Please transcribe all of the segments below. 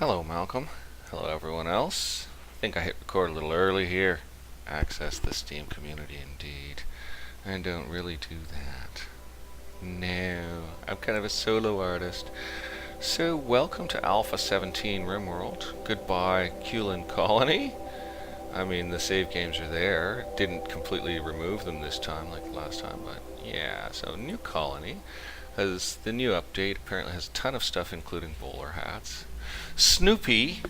Hello, Malcolm. Hello, everyone else. I think I hit record a little early here. Access the Steam community, indeed. I don't really do that. No, I'm kind of a solo artist. So, welcome to Alpha 17 RimWorld. Goodbye, Kulin Colony. I mean, the save games are there. Didn't completely remove them this time like last time, but yeah. So, new colony has the new update. Apparently has a ton of stuff, including bowler hats. Snoopy.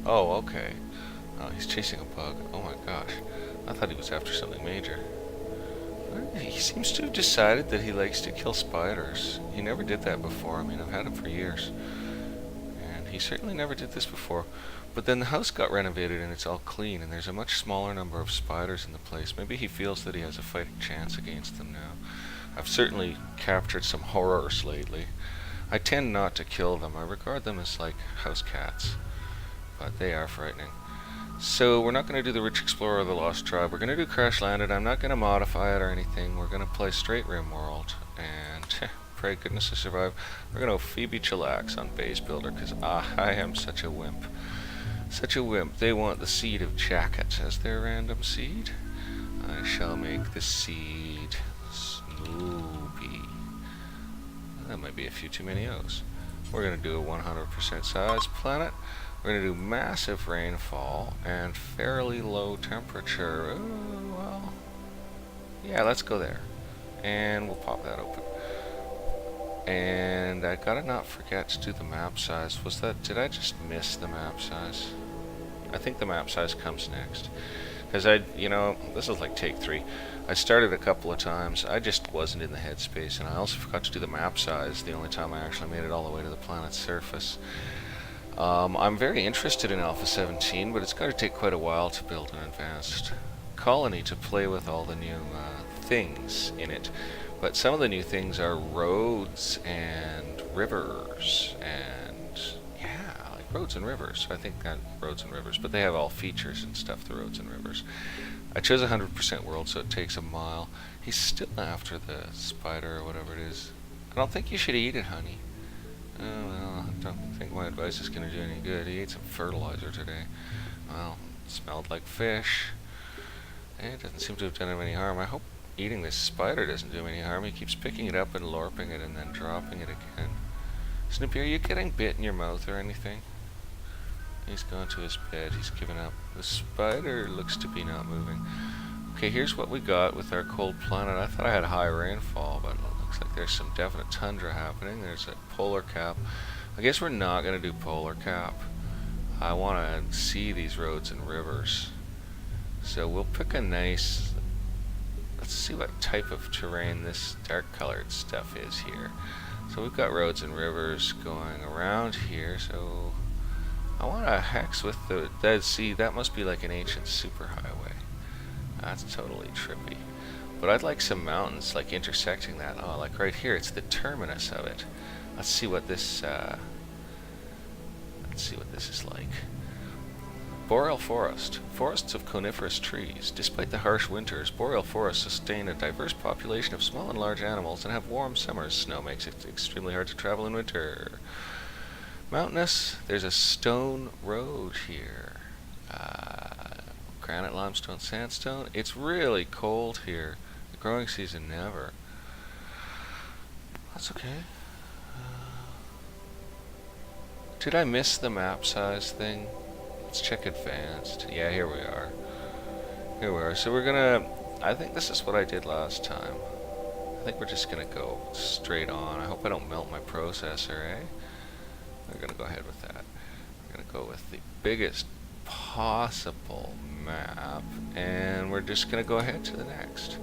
Oh, okay. Oh, he's chasing a bug. Oh my gosh. I thought he was after something major. He seems to have decided that he likes to kill spiders. He never did that before. I mean, I've had him for years. And he certainly never did this before. But then the house got renovated and it's all clean, and there's a much smaller number of spiders in the place. Maybe he feels that he has a fighting chance against them now. I've certainly captured some horrors lately. I tend not to kill them. I regard them as like house cats. But they are frightening. So we're not going to do the Rich Explorer or the Lost Tribe. We're going to do Crash Landed. I'm not going to modify it or anything. We're going to play straight RimWorld. And pray goodness I survive. We're going to Phoebe Chillax on Base Builder because I am such a wimp. Such a wimp. They want the seed of Jacket as their random seed. I shall make the seed Snoopy. That might be a few too many O's. We're going to do a 100% size planet. We're going to do massive rainfall and fairly low temperature. Oh, well. Yeah, let's go there. And we'll pop that open. And I gotta not forget to do the map size. Did I just miss the map size? I think the map size comes next. Because this is like take 3. I started a couple of times. I just wasn't in the headspace, and I also forgot to do the map size the only time I actually made it all the way to the planet's surface. I'm very interested in Alpha 17, but it's going to take quite a while to build an advanced colony to play with all the new things in it. But some of the new things are roads and rivers, and yeah, like roads and rivers. I think that roads and rivers, but they have all features and stuff, the roads and rivers. I chose 100% world, so it takes a mile. He's still after the spider or whatever it is. I don't think you should eat it, honey. Oh, well, I don't think my advice is going to do any good. He ate some fertilizer today. Well, it smelled like fish. It doesn't seem to have done him any harm. I hope eating this spider doesn't do him any harm. He keeps picking it up and lorping it and then dropping it again. Snoopy, are you getting bit in your mouth or anything? He's gone to his bed. He's given up. The spider looks to be not moving. Okay, here's what we got with our cold planet. I thought I had high rainfall, but it looks like there's some definite tundra happening. There's a polar cap. I guess we're not going to do polar cap. I want to see these roads and rivers. So we'll pick a nice... Let's see what type of terrain this dark colored stuff is here. So we've got roads and rivers going around here, so I want to hex with the Dead Sea. That must be like an ancient superhighway. That's totally trippy. But I'd like some mountains like intersecting that. Oh, like right here, it's the terminus of it. Let's see what this is like. Boreal forest. Forests of coniferous trees. Despite the harsh winters, boreal forests sustain a diverse population of small and large animals and have warm summers. Snow makes it extremely hard to travel in winter. Mountainous. There's a stone road here. Granite, limestone, sandstone. It's really cold here. The growing season never. That's okay. Did I miss the map size thing? Let's check advanced. Yeah, here we are. Here we are. So we're gonna... I think this is what I did last time. I think we're just gonna go straight on. I hope I don't melt my processor, eh? We're gonna go ahead with that. We're gonna go with the biggest possible map, and we're just gonna go ahead to the next.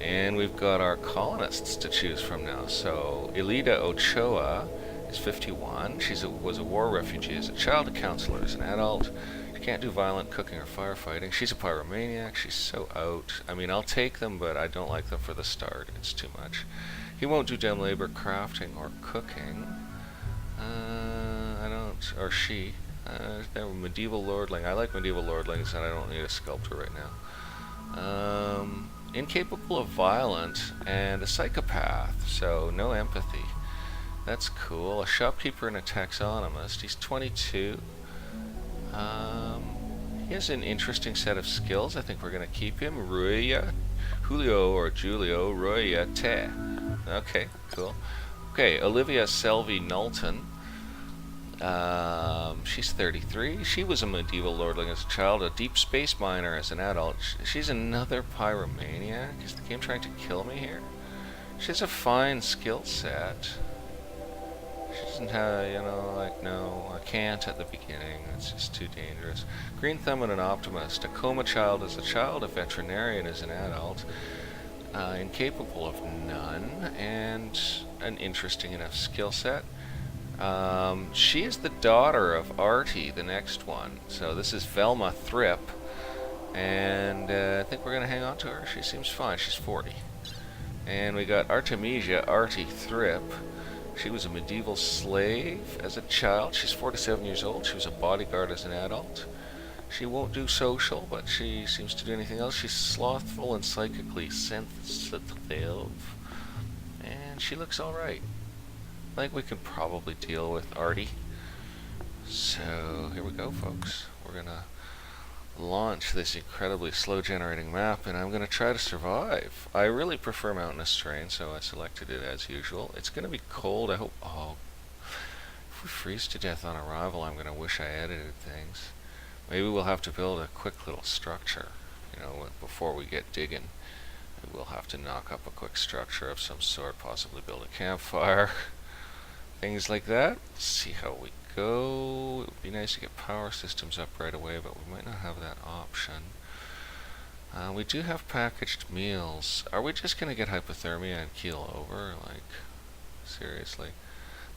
And we've got our colonists to choose from now. So Elida Ochoa is 51. She was a war refugee as a child, a counselor as an adult. She can't do violent cooking or firefighting. She's a pyromaniac. She's so out. I mean, I'll take them, but I don't like them for the start. It's too much. He won't do damn labor, crafting, or cooking. I don't, or she. They're medieval lordling. I like medieval lordlings, and I don't need a sculptor right now. Incapable of violence and a psychopath, so no empathy. That's cool. A shopkeeper and a taxonomist. He's 22. He has an interesting set of skills. I think we're going to keep him. Julio or Julio Royate. Okay, cool. Okay, Olivia Selby Knowlton. She's 33. She was a medieval lordling as a child, a deep space miner as an adult. She's another pyromaniac. Is the game trying to kill me here? She has a fine skill set. She doesn't have, like, no, I can't at the beginning. It's just too dangerous. Green Thumb and an optimist. A coma child as a child, a veterinarian as an adult. Incapable of none, and an interesting enough skill set. She is the daughter of Artie, the next one. So this is Velma Thrip, and I think we're going to hang on to her. She seems fine. She's 40. And we got Artemisia Artie Thrip. She was a medieval slave as a child. She's 47 years old. She was a bodyguard as an adult. She won't do social, but she seems to do anything else. She's slothful and psychically sensitive. And she looks alright. I think we can probably deal with Artie. So here we go, folks. We're going to launch this incredibly slow generating map, and I'm going to try to survive. I really prefer mountainous terrain, so I selected it as usual. It's going to be cold. I hope... Oh, if we freeze to death on arrival, I'm going to wish I edited things. Maybe we'll have to build a quick little structure, before we get digging. We'll have to knock up a quick structure of some sort, possibly build a campfire, things like that. Let's see how we go. It would be nice to get power systems up right away, but we might not have that option. We do have packaged meals. Are we just going to get hypothermia and keel over? Like, seriously?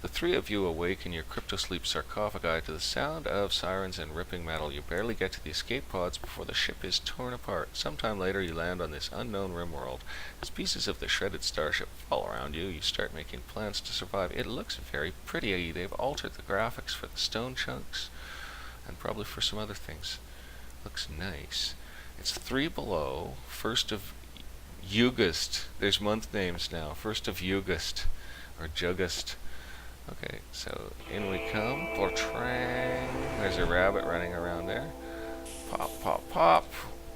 The three of you awake in your cryptosleep sarcophagi to the sound of sirens and ripping metal. You barely get to the escape pods before the ship is torn apart. Sometime later you land on this unknown RimWorld. As pieces of the shredded starship fall around you, you start making plans to survive. It looks very pretty. They've altered the graphics for the stone chunks, and probably for some other things. Looks nice. It's 3 below. 1st of August. There's month names now. 1st of August, or Jugust. Okay, so in we come. Portrang. There's a rabbit running around there. Pop, pop, pop.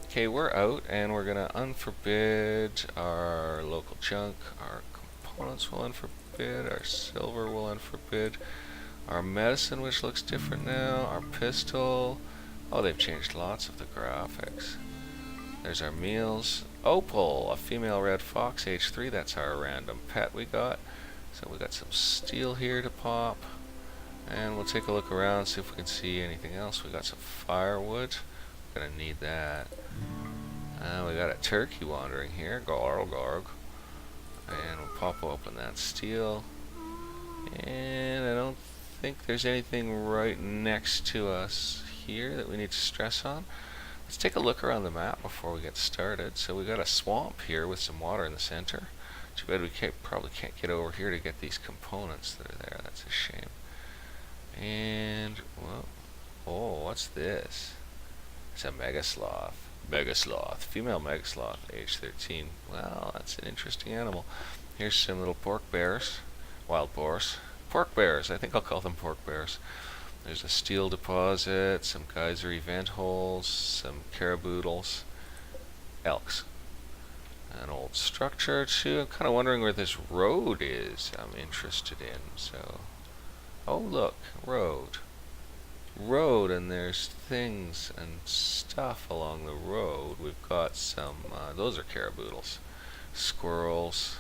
Okay, we're out, and we're gonna unforbid our local junk. Our components will unforbid. Our silver will unforbid. Our medicine, which looks different now. Our pistol. Oh, they've changed lots of the graphics. There's our meals. Opal, a female red fox, age 3. That's our random pet we got. So we got some steel here to pop, and we'll take a look around, see if we can see anything else. We got some firewood. We're gonna need that. We got a turkey wandering here, garg, garg. And we'll pop open that steel. And I don't think there's anything right next to us here that we need to stress on. Let's take a look around the map before we get started. So we got a swamp here with some water in the center. Too bad we probably can't get over here to get these components that are there. That's a shame. And, well, oh, what's this? It's a megasloth. Megasloth. Female megasloth, age 13. Well, that's an interesting animal. Here's some little pork bears. Wild boars. Pork bears. I think I'll call them pork bears. There's a steel deposit, some geyser event holes, some caraboodles, elks. An old structure too. I'm kind of wondering where this road is I'm interested in. So, oh look, road. Road, and there's things and stuff along the road. We've got some, those are caraboodles. Squirrels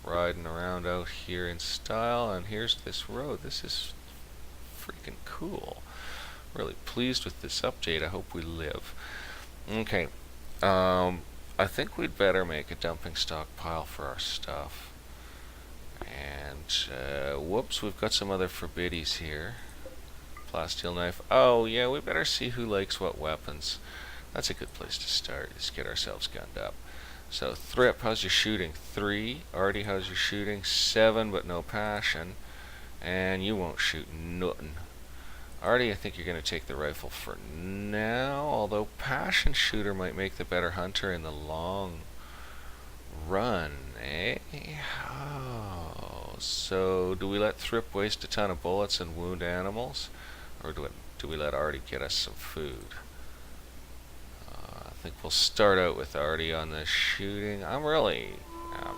riding around out here in style, and here's this road. This is freaking cool. Really pleased with this update. I hope we live. Okay. I think we'd better make a dumping stockpile for our stuff. And, whoops, we've got some other forbiddies here. Plasteel knife. Oh, yeah, we better see who likes what weapons. That's a good place to start, is get ourselves gunned up. So, Thrip, how's your shooting? 3. Artie, how's your shooting? 7, but no passion. And you won't shoot nothing. Artie, I think you're going to take the rifle for now, although passion shooter might make the better hunter in the long run, eh? Oh, So, do we let Thrip waste a ton of bullets and wound animals? Or do we let Artie get us some food? I think we'll start out with Artie on the shooting. I'm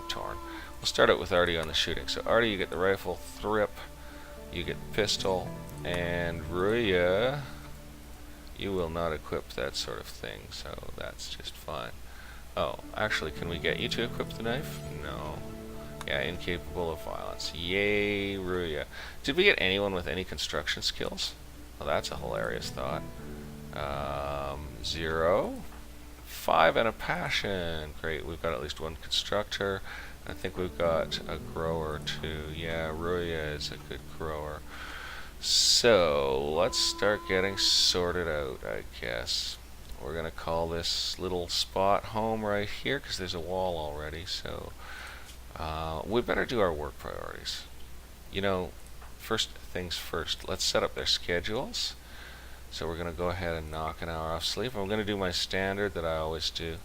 torn. We'll start out with Artie on the shooting. So, Artie, you get the rifle. Thrip, you get the pistol. And Ruya, you will not equip that sort of thing. So, that's just fine. Oh, actually, can we get you to equip the knife? No. Yeah, incapable of violence. Yay, Ruya. Did we get anyone with any construction skills? Well, that's a hilarious thought. 0. 5 and a passion. Great, we've got at least one constructor. I think we've got a grower too. Yeah, Ruya is a good grower. So, let's start getting sorted out, I guess. We're going to call this little spot home right here because there's a wall already. So, we better do our work priorities. You know, first things first, let's set up their schedules. So we're going to go ahead and knock an hour off sleep. I'm going to do my standard that I always do.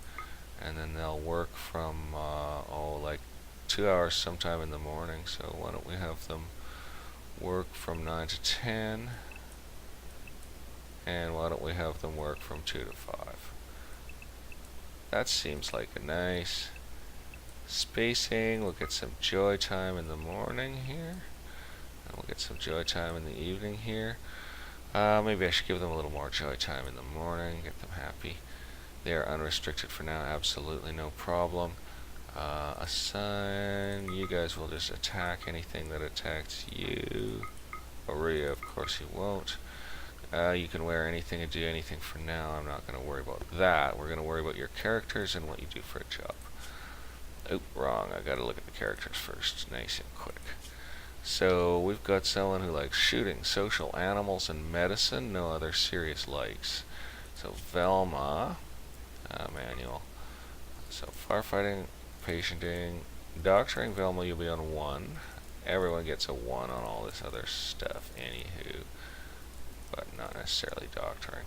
And then they'll work from, like 2 hours sometime in the morning. So why don't we have them work from 9 to 10. And why don't we have them work from 2 to 5. That seems like a nice spacing. We'll get some joy time in the morning here. And we'll get some joy time in the evening here. Maybe I should give them a little more joy time in the morning, get them happy. They are unrestricted for now, absolutely no problem. Assign, you guys will just attack anything that attacks you. Aurea, of course you won't. You can wear anything and do anything for now. I'm not going to worry about that. We're going to worry about your characters and what you do for a job. Oh, wrong. I got to look at the characters first, nice and quick. So we've got someone who likes shooting, social, animals, and medicine. No other serious likes. So Velma, manual. So firefighting, patienting, doctoring. Velma, you'll be on 1. Everyone gets a 1 on all this other stuff. Anywho, but not necessarily doctoring,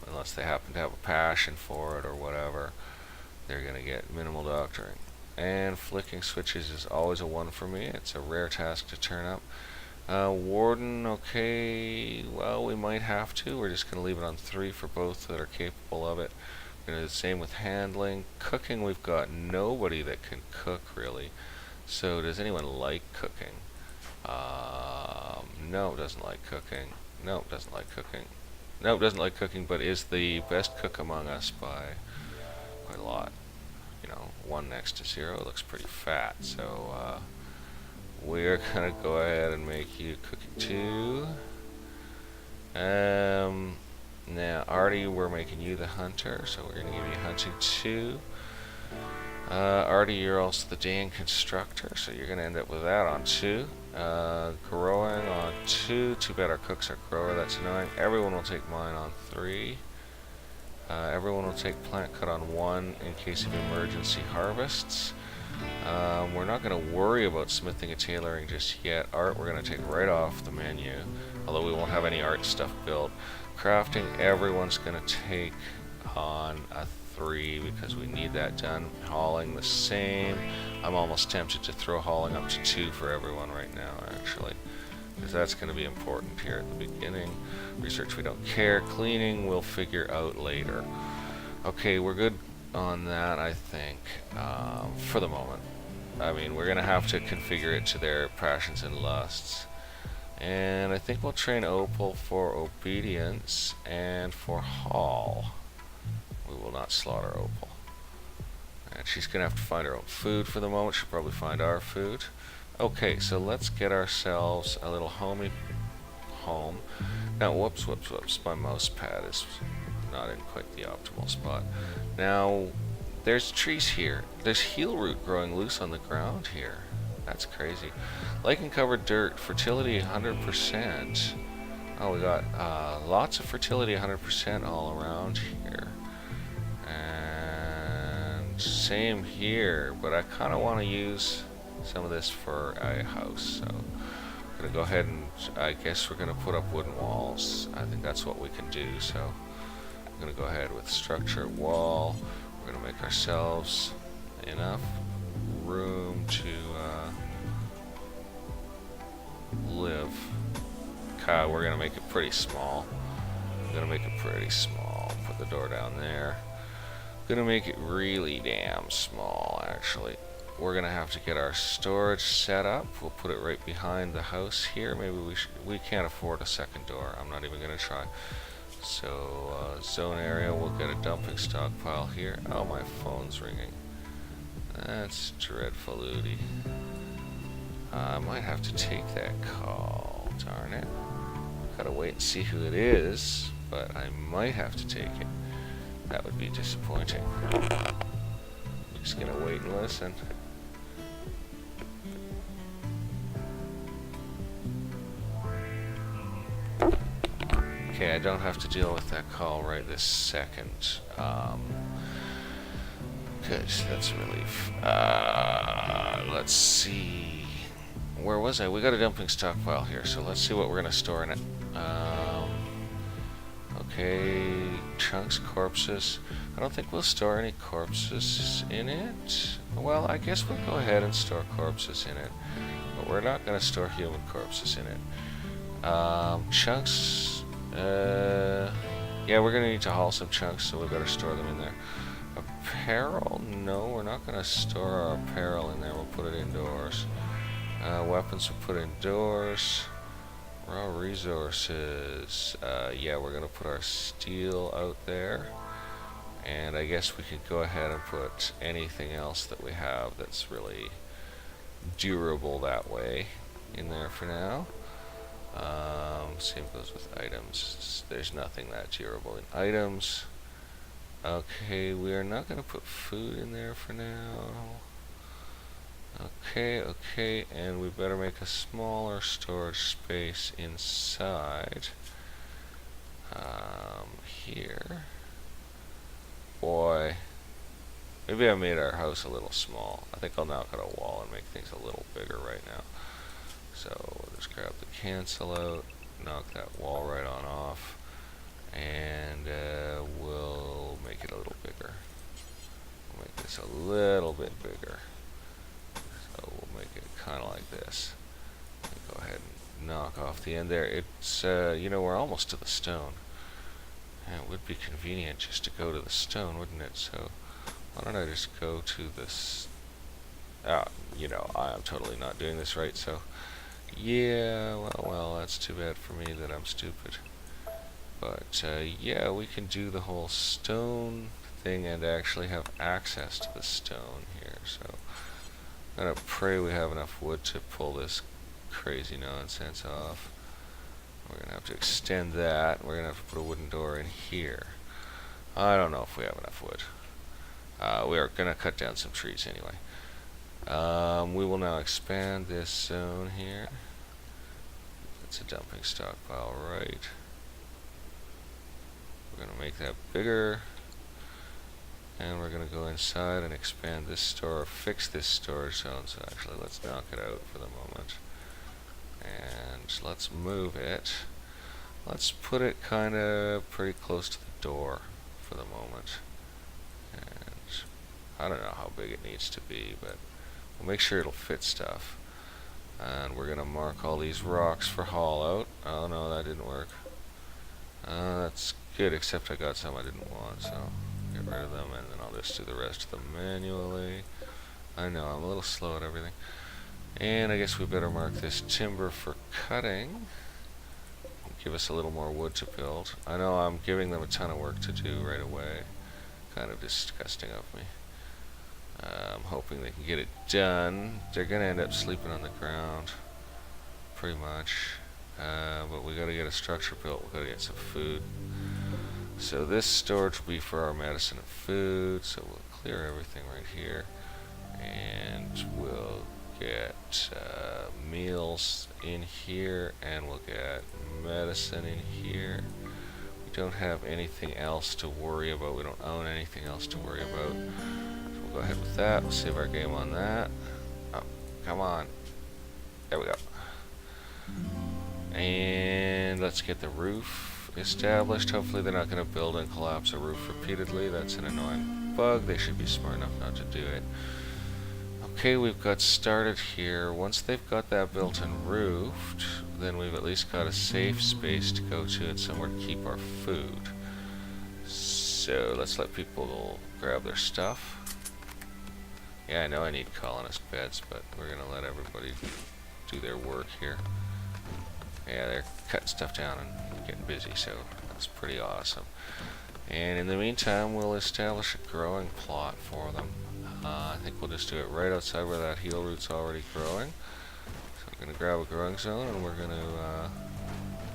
unless they happen to have a passion for it or whatever. They're gonna get minimal doctoring. And flicking switches is always a 1 for me. It's a rare task to turn up. Warden, okay, well, we might have to. We're just going to leave it on 3 for both that are capable of it. We're going to do the same with handling. Cooking, we've got nobody that can cook, really. So, does anyone like cooking? No, doesn't like cooking. No, doesn't like cooking. No, doesn't like cooking, but is the best cook among us by quite a lot. You know, 1 next to 0 looks pretty fat, so we're gonna go ahead and make you cooking 2. Now Artie, we're making you the hunter, so we're gonna give you hunting 2. Artie, you're also the day and constructor, so you're gonna end up with that on 2. Growing on 2. Too bad our cooks are grower, that's annoying. Everyone will take mine on 3. Everyone will take plant cut on 1 in case of emergency harvests. We're not going to worry about smithing and tailoring just yet. Art we're going to take right off the menu, although we won't have any art stuff built. Crafting, everyone's going to take on a 3 because we need that done. Hauling the same. I'm almost tempted to throw hauling up to 2 for everyone right now, actually, because that's going to be important here at the beginning. Research, we don't care. Cleaning, we'll figure out later. Okay, we're good on that, I think, for the moment. I mean, we're going to have to configure it to their passions and lusts. And I think we'll train Opal for obedience and for haul. We will not slaughter Opal. And she's going to have to find her own food for the moment. She'll probably find our food. Okay, so let's get ourselves a little homey home. Now, whoops. My mouse pad is not in quite the optimal spot. Now, there's trees here. There's heel root growing loose on the ground here. That's crazy. Lichen covered dirt, fertility 100%. Oh, we got lots of fertility 100% all around here. And same here, but I kind of want to use some of this for a house, so I'm going to go ahead and I guess we're going to put up wooden walls. I think that's what we can do, so I'm going to go ahead with structure wall. We're going to make ourselves enough room to live. Okay, we're gonna make it pretty small. Gonna make it pretty small. Put the door down there. Gonna make it really damn small, actually. We're gonna have to get our storage set up. We'll put it right behind the house here. Maybe we can't afford a second door. I'm not even gonna try. So zone area, we'll get a dumping stockpile here. Oh, my phone's ringing. That's dreadful, Udi. I might have to take that call. Darn it. Gotta wait and see who it is, but I might have to take it. That would be disappointing. I'm just gonna wait and listen. Okay, I don't have to deal with that call right this second. Good, that's a relief. Let's see. Where was I? We got a dumping stockpile here, so let's see what we're gonna store in it. Okay, chunks, corpses. I don't think we'll store any corpses in it. Well, I guess we'll go ahead and store corpses in it, but we're not gonna store human corpses in it. Chunks. Yeah, we're gonna need to haul some chunks, so we better store them in there. Apparel? No, we're not gonna store our apparel in there. We'll put it indoors. Weapons we'll put indoors. Raw resources. Yeah, we're gonna put our steel out there. And I guess we could go ahead and put anything else that we have that's really durable that way in there for now. Same goes with items. There's nothing that durable in items. Okay, we are not going to put food in there for now. Okay, and we better make a smaller storage space inside. Here. Boy. Maybe I made our house a little small. I think I'll knock out a wall and make things a little bigger right now. So we'll just grab the cancel out, knock that wall right on off, and we'll make it a little bigger. We'll make this a little bit bigger. So we'll make it kind of like this. Go ahead and knock off the end there. It's, you know, we're almost to the stone. And it would be convenient just to go to the stone, wouldn't it? So why don't I just go to this? You know, I'm totally not doing this right, so yeah, well, that's too bad for me that I'm stupid. But yeah, we can do the whole stone thing and actually have access to the stone here. So I'm gonna pray we have enough wood to pull this crazy nonsense off. We're gonna have to extend that. We're gonna have to put a wooden door in here. I don't know if we have enough wood. We are gonna cut down some trees anyway. We will now expand this zone here. That's a dumping stockpile, right? We're gonna make that bigger. And we're gonna go inside and expand this store, fix this storage zone. So actually, let's knock it out for the moment. And let's move it. Let's put it kind of pretty close to the door for the moment. And I don't know how big it needs to be, but we'll make sure it'll fit stuff. And we're gonna mark all these rocks for haul out. Oh no, that didn't work. That's good, except I got some I didn't want, so get rid of them, and then I'll just do the rest of them manually. I know, I'm a little slow at everything. And I guess we better mark this timber for cutting. Give us a little more wood to build. I know I'm giving them a ton of work to do right away. Kind of disgusting of me. I'm hoping they can get it done. They're gonna end up sleeping on the ground, pretty much. But we gotta get a structure built. We gotta get some food. So this storage will be for our medicine and food. So we'll clear everything right here, and we'll get meals in here, and we'll get medicine in here. We don't have anything else to worry about. We don't own anything else to worry about. So we'll go ahead with that. We'll save our game on that. Oh, come on. There we go. And let's get the roof established. Hopefully they're not going to build and collapse a roof repeatedly. That's an annoying bug. They should be smart enough not to do it. Okay, we've got started here. Once they've got that built and roofed, then we've at least got a safe space to go to and somewhere to keep our food. So let's let people grab their stuff. Yeah, I know I need colonist beds, but we're gonna let everybody do their work here. Yeah, they're cutting stuff down and getting busy, so that's pretty awesome. And in the meantime, we'll establish a growing plot for them. I think we'll just do it right outside where that heel root's already growing. So we're gonna grab a growing zone and we're gonna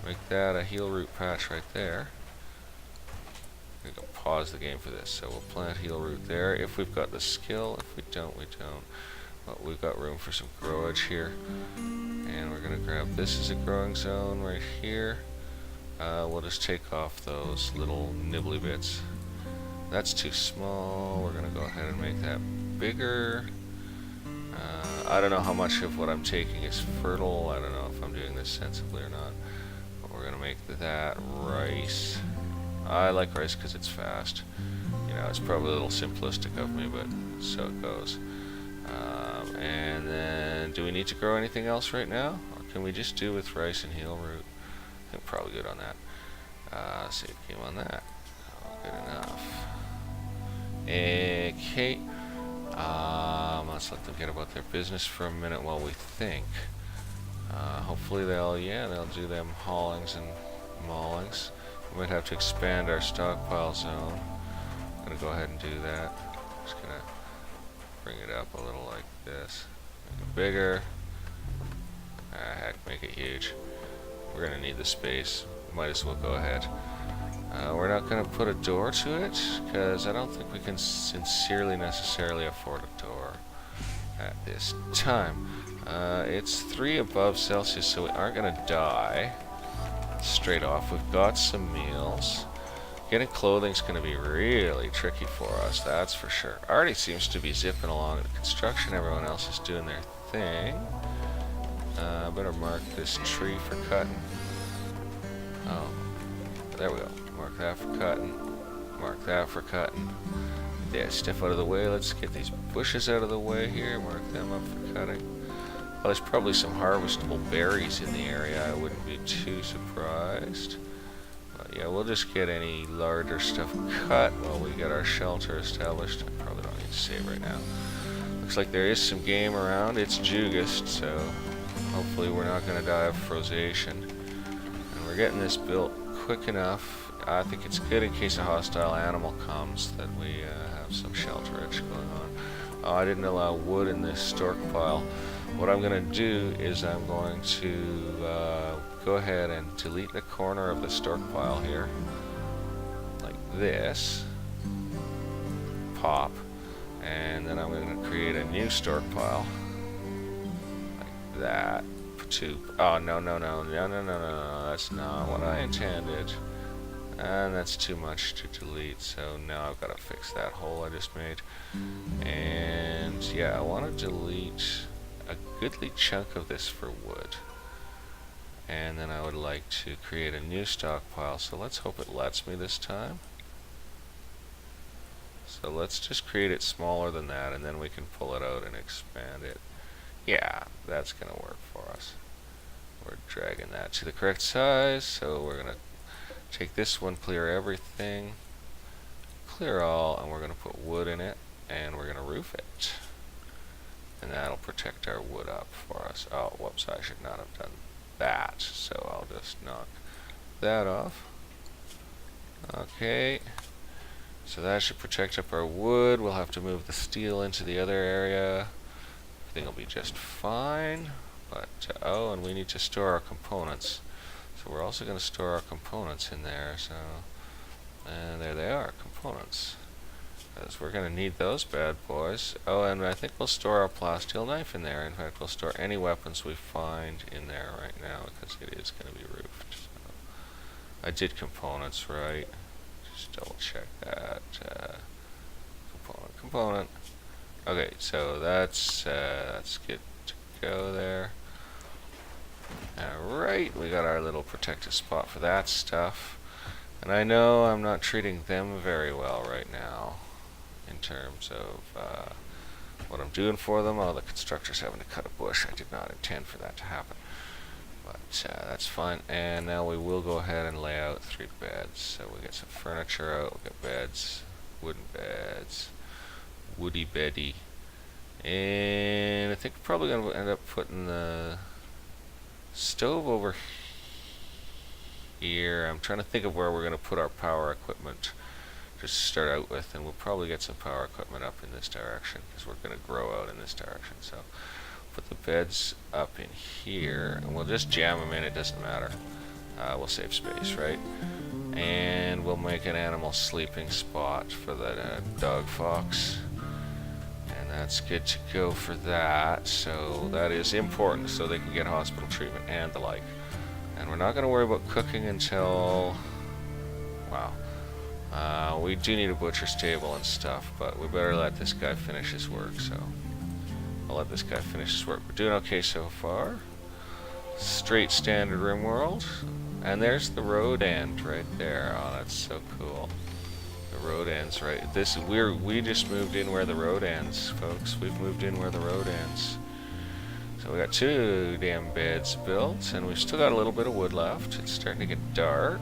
make that a heel root patch right there. We're gonna pause the game for this. So we'll plant heel root there if we've got the skill. If we don't, we don't. But we've got room for some growage here. And we're gonna grab this as a growing zone right here. We'll just take off those little nibbly bits. That's too small. We're gonna go ahead and make that bigger. I don't know how much of what I'm taking is fertile. I don't know if I'm doing this sensibly or not. But we're gonna make that rice. I like rice because it's fast. You know, it's probably a little simplistic of me, but so it goes. And then, do we need to grow anything else right now? Or can we just do with rice and heel root? I think we're probably good on that. Save game on that. Good enough. Okay. Let's let them get about their business for a minute while we think. Hopefully they'll do them haulings and maulings. We might have to expand our stockpile zone. I'm gonna go ahead and do that. Just gonna bring it up a little like this. Make it bigger. Heck, make it huge. We're gonna need the space. Might as well go ahead. We're not gonna put a door to it because I don't think we can sincerely necessarily afford a door at this time. It's 3 above Celsius, so we aren't gonna die straight off. We've got some meals. Getting clothing's gonna be really tricky for us, that's for sure. Already seems to be zipping along at construction. Everyone else is doing their thing. Better mark this tree for cutting. Oh, there we go. Mark that for cutting. Mark that for cutting. Yeah, step out of the way. Let's get these bushes out of the way here. Mark them up for cutting. Well, there's probably some harvestable berries in the area. I wouldn't be too surprised. But yeah, we'll just get any larger stuff cut while we get our shelter established. I probably don't need to save right now. Looks like there is some game around. It's Jugust, so hopefully we're not going to die of frozation. And we're getting this built quick enough. I think it's good in case a hostile animal comes that we have some shelterage going on. Oh, I didn't allow wood in this stork pile. What I'm going to do is I'm going to go ahead and delete the corner of the stork pile here. Like this. Pop. And then I'm going to create a new stork pile. Like that. Oh, no, that's not what I intended. And that's too much to delete, so now I've got to fix that hole I just made. And yeah, I want to delete a goodly chunk of this for wood. And then I would like to create a new stockpile, so let's hope it lets me this time. So let's just create it smaller than that, and then we can pull it out and expand it. Yeah, that's going to work for us. We're dragging that to the correct size, so we're going to take this one, clear everything, clear all, and we're going to put wood in it, and we're going to roof it. And that'll protect our wood up for us. Oh, whoops, I should not have done that, so I'll just knock that off. Okay, so that should protect up our wood. We'll have to move the steel into the other area. Everything will be just fine. But, oh, and we need to store our components. So we're also going to store our components in there. So, and there they are, components. Because we're going to need those bad boys. Oh, and I think we'll store our plasteel knife in there. In fact, we'll store any weapons we find in there right now because it is going to be roofed. So I did components right. Just double check that. Component. Okay, so that's good to go there. Alright, we got our little protective spot for that stuff. And I know I'm not treating them very well right now in terms of what I'm doing for them. Oh, the constructor's having to cut a bush. I did not intend for that to happen. But that's fine. And now we will go ahead and lay out 3 beds. So we get some furniture out, we get beds, wooden beds, woody beddy. And I think we're probably going to end up putting the stove over here. I'm trying to think of where we're going to put our power equipment just to start out with, and we'll probably get some power equipment up in this direction because we're going to grow out in this direction. So put the beds up in here, and we'll just jam them in. It doesn't matter. We'll save space, right? And we'll make an animal sleeping spot for the dog fox. That's good to go for that. So that is important so they can get hospital treatment and the like. And we're not going to worry about cooking until... Wow. We do need a butcher's table and stuff, but we better let this guy finish his work. So I'll let this guy finish his work. We're doing okay so far. Straight standard RimWorld. And there's the road end right there. Oh, that's so cool. The road ends right. We just moved in where the road ends, folks. We've moved in where the road ends. So we got 2 damn beds built, and we've still got a little bit of wood left. It's starting to get dark,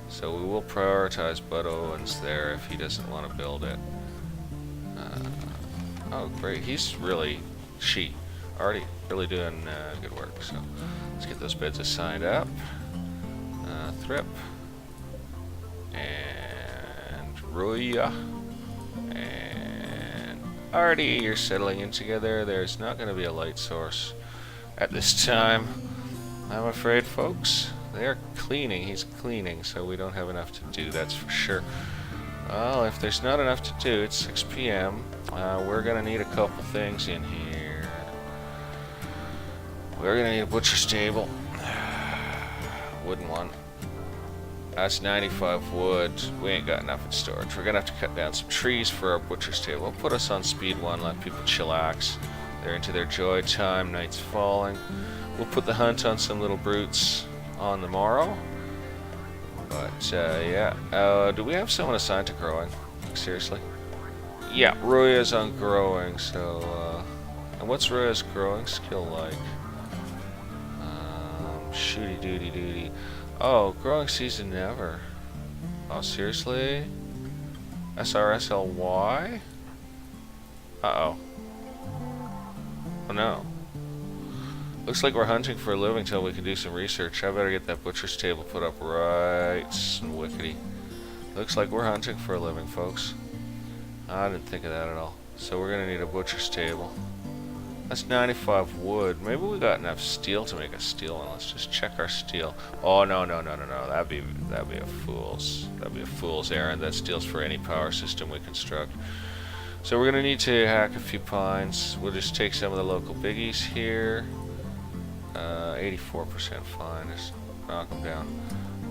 so we will prioritize Bud Owens there if he doesn't want to build it. Oh, great! He's really already really doing good work. So let's get those beds assigned up. Thrip and Roya and Artie, you're settling in together. There's not going to be a light source at this time, I'm afraid, folks. They're cleaning. He's cleaning, so we don't have enough to do, that's for sure. Well, if there's not enough to do, it's 6 p.m. We're going to need a couple things in here. We're going to need a butcher's table. Wooden one. That's 95 wood. We ain't got enough in storage. We're gonna have to cut down some trees for our butcher's table. We'll put us on speed 1, let people chillax. They're into their joy time, night's falling. We'll put the hunt on some little brutes on the morrow. But, yeah. Do we have someone assigned to growing? Like, seriously? Yeah, Roya's on growing, so, and what's Roya's growing skill like? Shooty doody doody. Oh, growing season never. Oh, seriously? SRSLY? Uh-oh. Oh, no. Looks like we're hunting for a living till we can do some research. I better get that butcher's table put up right and wickety. Looks like we're hunting for a living, folks. I didn't think of that at all. So we're gonna need a butcher's table. That's 95 wood. Maybe we got enough steel to make a steel one. Let's just check our steel. Oh, no. That'd be a fool's errand. That steel's for any power system we construct. So we're gonna need to hack a few pines. We'll just take some of the local biggies here. 84% fine. Just knock them down.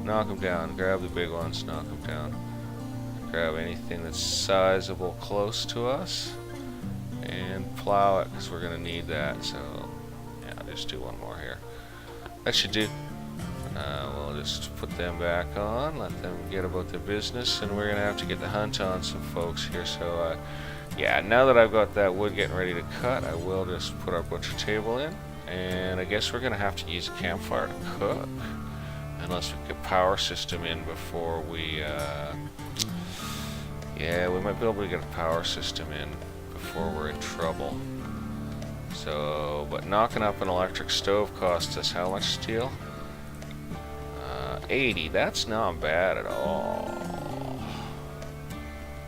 Knock them down. Grab the big ones. Knock them down. Grab anything that's sizable close to us. And plow it, because we're going to need that. So, yeah, I'll just do one more here. That should do. We'll just put them back on, let them get about their business, and we're going to have to get the hunt on some folks here. So, yeah, now that I've got that wood getting ready to cut, I will just put our butcher table in. And I guess we're going to have to use a campfire to cook. Unless we get a power system in before we, yeah, we might be able to get a power system in before we're in trouble. So, but knocking up an electric stove costs us how much steel? 80. That's not bad at all.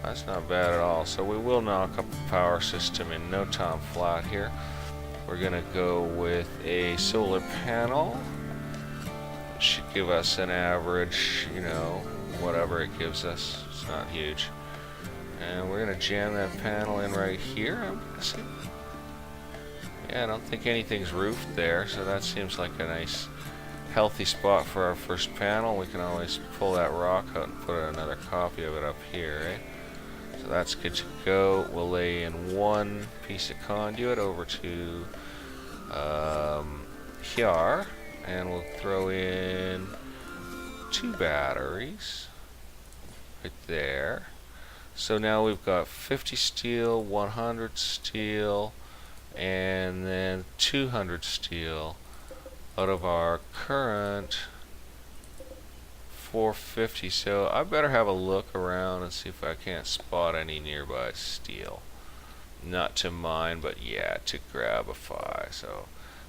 That's not bad at all. So we will knock up a power system in no time flat here. We're gonna go with a solar panel. It should give us an average, you know, whatever it gives us. It's not huge. And we're gonna jam that panel in right here, I'm guessing. Yeah, I don't think anything's roofed there, so that seems like a nice healthy spot for our first panel. We can always pull that rock out and put another copy of it up here, right? So that's good to go. We'll lay in one piece of conduit over to here, and we'll throw in 2 batteries right there. So now we've got 50 steel, 100 steel, and then 200 steel out of our current 450. So I better have a look around and see if I can't spot any nearby steel. Not to mine, but yeah, to grab a 5. So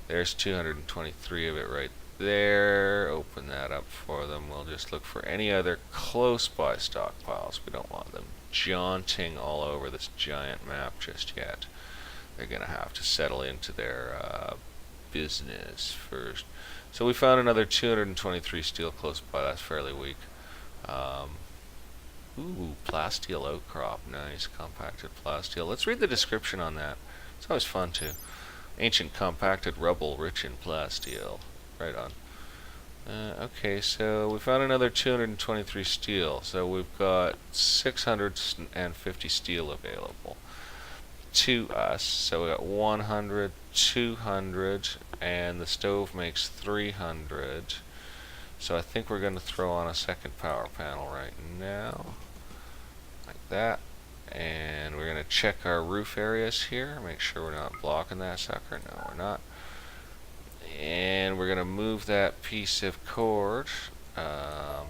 there's 223 of it right there. Open that up for them. We'll just look for any other close by stockpiles. We don't want them jaunting all over this giant map just yet. They're gonna have to settle into their business first. So we found another 223 steel close by. That's fairly weak. Ooh, plasteel outcrop. Nice, compacted plasteel. Let's read the description on that. It's always fun too. Ancient compacted rubble rich in plasteel. Right on. Okay, so we found another 223 steel. So we've got 650 steel available to us. So we got 100, 200, and the stove makes 300. So I think we're going to throw on a second power panel right now. Like that. And we're going to check our roof areas here. Make sure we're not blocking that sucker. No, we're not. And we're going to move that piece of cord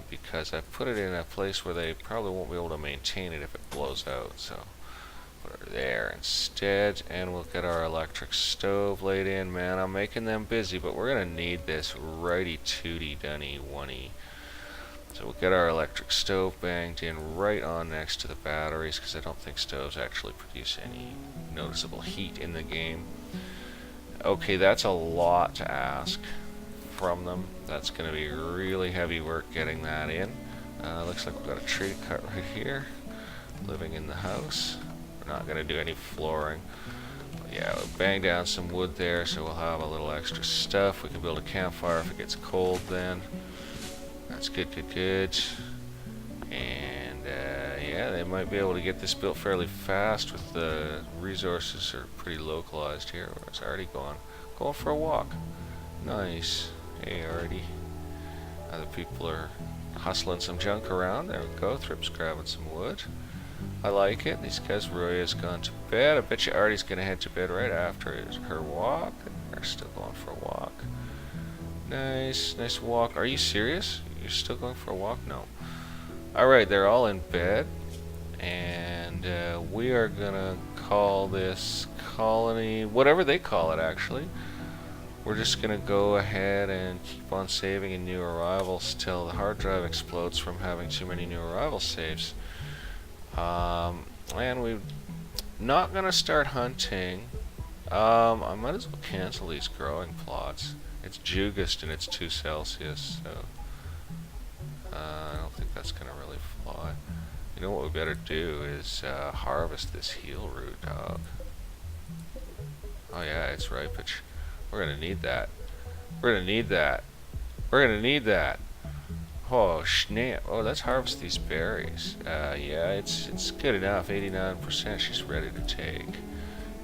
because I put it in a place where they probably won't be able to maintain it if it blows out. So put it there instead, and we'll get our electric stove laid in. Man, I'm making them busy, but we're going to need this righty tooty dunny oney. So we'll get our electric stove banged in right on next to the batteries, because I don't think stoves actually produce any noticeable heat in the game. Okay, that's a lot to ask from them. That's going to be really heavy work getting that in. Looks like we've got a tree to cut right here. Living in the house. We're not going to do any flooring. But yeah, we'll bang down some wood there, so we'll have a little extra stuff. We can build a campfire if it gets cold then. That's good, good, good. And yeah, they might be able to get this built fairly fast with the resources are pretty localized here. Where's Artie going? Going for a walk. Nice. Hey, Artie. Other people are hustling some junk around. There we go. Thrip's grabbing some wood. I like it. These guys, Roya's gone to bed. I bet you Artie's going to head to bed right after her walk. They're still going for a walk. Nice, nice walk. Are you serious? You're still going for a walk? No. Alright, they're all in bed. And we are going to call this colony, whatever they call it actually. We're just going to go ahead and keep on saving in new arrivals till the hard drive explodes from having too many new arrival saves. And we're not going to start hunting. I might as well cancel these growing plots. It's Jugust and it's 2 Celsius, so I don't think that's going to really fly. You know what we better do is harvest this heel root, dog. Oh yeah, it's ripage. We're going to need that. We're going to need that. We're going to need that. Oh, snap. Oh, let's harvest these berries. Yeah, it's good enough. 89%. She's ready to take.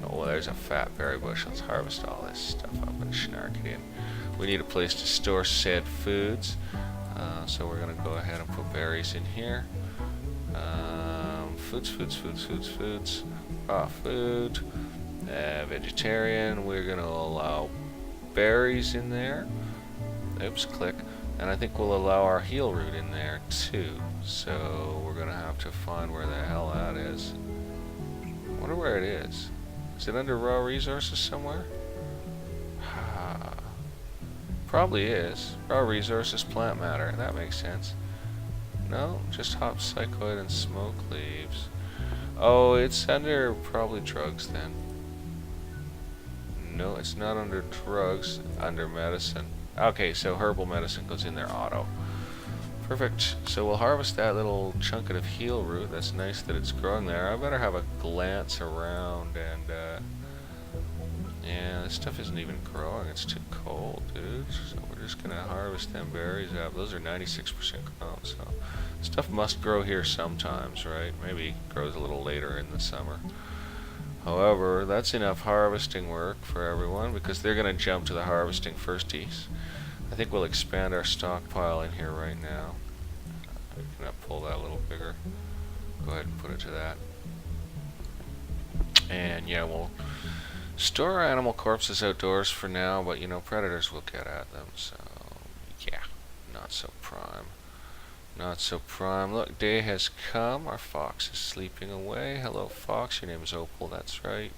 Oh, there's a fat berry bush. Let's harvest all this stuff up and snark it in. We need a place to store said foods. So we're going to go ahead and put berries in here. Foods. Raw food. Vegetarian. We're going to allow berries in there. Oops, click. And I think we'll allow our heel root in there too. So we're going to have to find where the hell that is. I wonder where it is. Is it under raw resources somewhere? Probably is. Raw resources, plant matter. That makes sense. No, just hop psychoid and smoke leaves. Oh, it's under probably drugs then. No, it's not under drugs. Under medicine. Okay, so herbal medicine goes in there auto. Perfect. So we'll harvest that little chunket of heel root. That's nice that it's growing there. I better have a glance around and yeah, this stuff isn't even growing. It's too cold, dude. So we're just gonna harvest them berries out. Those are 96% grown, so stuff must grow here sometimes, right? Maybe it grows a little later in the summer. However, that's enough harvesting work for everyone because they're gonna jump to the harvesting firsties. I think we'll expand our stockpile in here right now. I'm gonna pull that a little bigger. Go ahead and put it to that. And yeah, we'll store our animal corpses outdoors for now, but you know, predators will get at them, so yeah, not so prime. Not so prime. Look, day has come. Our fox is sleeping away. Hello, fox. Your name is Opal, that's right.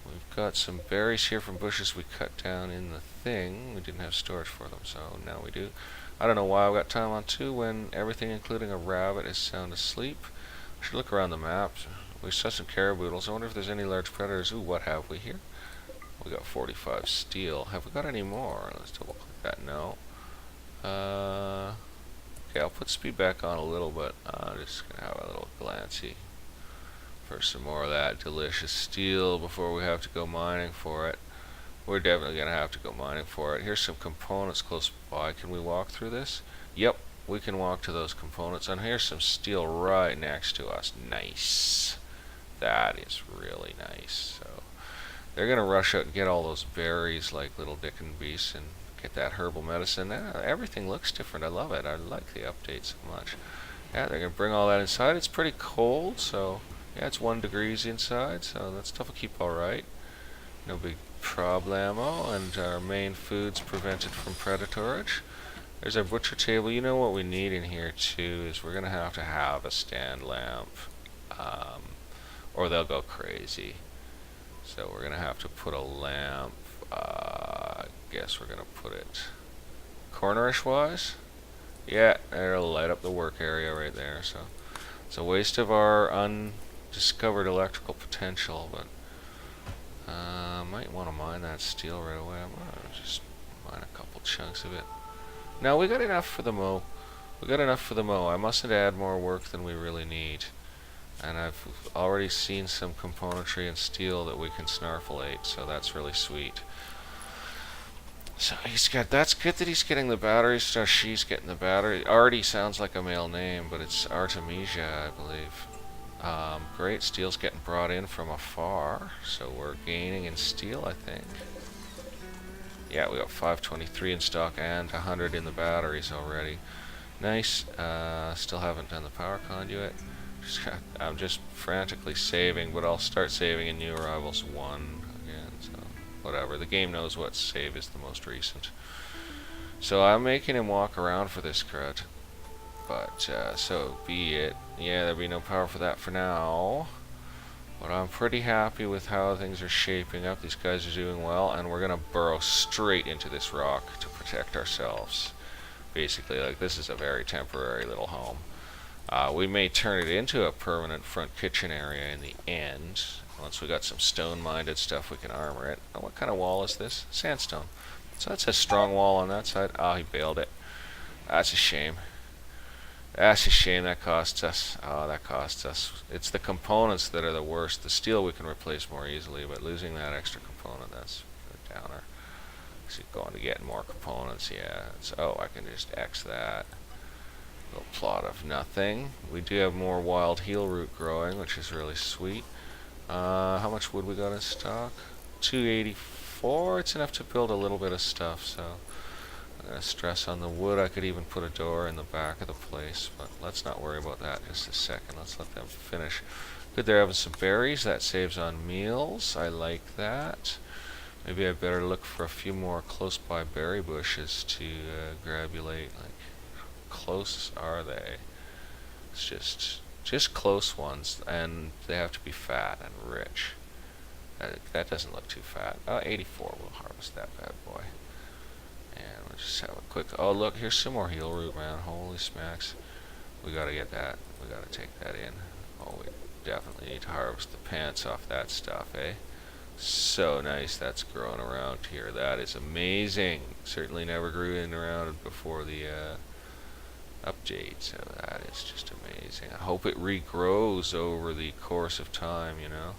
We've got some berries here from bushes we cut down in the thing. We didn't have storage for them, so now we do. I don't know why I've got time on 2 when everything, including a rabbit, is sound asleep. I should look around the map. We saw some caraboodles. I wonder if there's any large predators. Ooh, what have we here? We got 45 steel. Have we got any more? Let's double click that. No. Okay, I'll put speed back on a little bit. Just gonna have a little glancy for some more of that delicious steel before we have to go mining for it. We're definitely gonna have to go mining for it. Here's some components close by. Can we walk through this? Yep, we can walk to those components. And here's some steel right next to us. Nice. That is really nice. So they're gonna rush out and get all those berries like little dickin' beasts and get that herbal medicine. Everything looks different. I love it. I like the update so much. Yeah, they're gonna bring all that inside. It's pretty cold, so yeah, it's 1 degrees inside, so that stuff will keep all right. No big problemo. And our main food's prevented from predatorage. There's our butcher table. You know what we need in here too is we're gonna have to have a stand lamp, or they'll go crazy. So we're gonna have to put a lamp. I guess we're gonna put it cornerish wise. Yeah, it'll light up the work area right there. So it's a waste of our undiscovered electrical potential, but might want to mine that steel right away. I'm gonna just mine a couple chunks of it. Now we got enough for the mow. We got enough for the mow. I mustn't add more work than we really need. And I've already seen some componentry and steel that we can snarflate, so that's really sweet. So that's good that he's getting the batteries, so she's getting the battery. Artie sounds like a male name, but it's Artemisia, I believe. Great, steel's getting brought in from afar, so we're gaining in steel, I think. Yeah, we got 523 in stock and 100 in the batteries already. Nice. Still haven't done the power conduit. I'm just frantically saving, but I'll start saving in New Arrivals 1 again, so whatever. The game knows what save is the most recent. So I'm making him walk around for this crud. But, so be it. Yeah, there'll be no power for that for now. But I'm pretty happy with how things are shaping up. These guys are doing well, and we're gonna burrow straight into this rock to protect ourselves. Basically, like, this is a very temporary little home. We may turn it into a permanent front kitchen area in the end. Once we got some stone-minded stuff, we can armor it. Oh, what kind of wall is this? Sandstone. So that's a strong wall on that side. Oh, he bailed it. That's a shame. That's a shame. That costs us. Oh, that costs us. It's the components that are the worst. The steel we can replace more easily, but losing that extra component, that's a downer. So going to get more components, yeah. Oh, I can just X that. Little plot of nothing. We do have more wild heel root growing, which is really sweet. How much wood we got in stock? 284. It's enough to build a little bit of stuff, so I'm gonna stress on the wood. I could even put a door in the back of the place, but let's not worry about that just a second. Let's let them finish. Good, they're having some berries. That saves on meals. I like that. Maybe I better look for a few more close by berry bushes to grabulate. Like, close are they? It's just close ones, and they have to be fat and rich. That doesn't look too fat. 84, we'll harvest that bad boy. And we'll just have a quick, oh look, here's some more heel root, man. Holy smacks. We gotta get that. We gotta take that in. Oh, we definitely need to harvest the pants off that stuff, eh? So nice, that's growing around here. That is amazing. Certainly never grew in around before the update, so that is just amazing. I hope it regrows over the course of time, you know.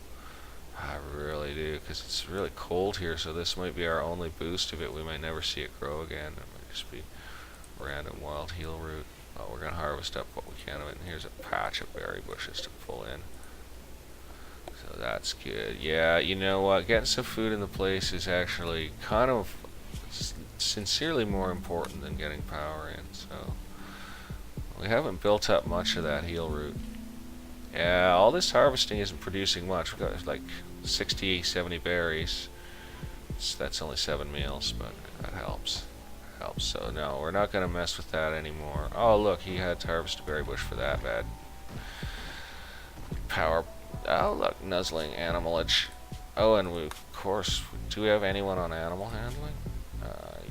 I really do, because it's really cold here, so this might be our only boost of it. We might never see it grow again. It might just be random wild heel root. Oh, we're going to harvest up what we can of it, and here's a patch of berry bushes to pull in. So that's good. Yeah, you know what? Getting some food in the place is actually kind of sincerely more important than getting power in, so we haven't built up much of that heel root. Yeah, all this harvesting isn't producing much. We've got like 60, 70 berries. So that's only 7 meals, but that helps. Helps. So no, we're not going to mess with that anymore. Oh, look, he had to harvest a berry bush for that bad. Power. Oh, look, nuzzling animalage. Oh, and we, of course, do we have anyone on animal handling?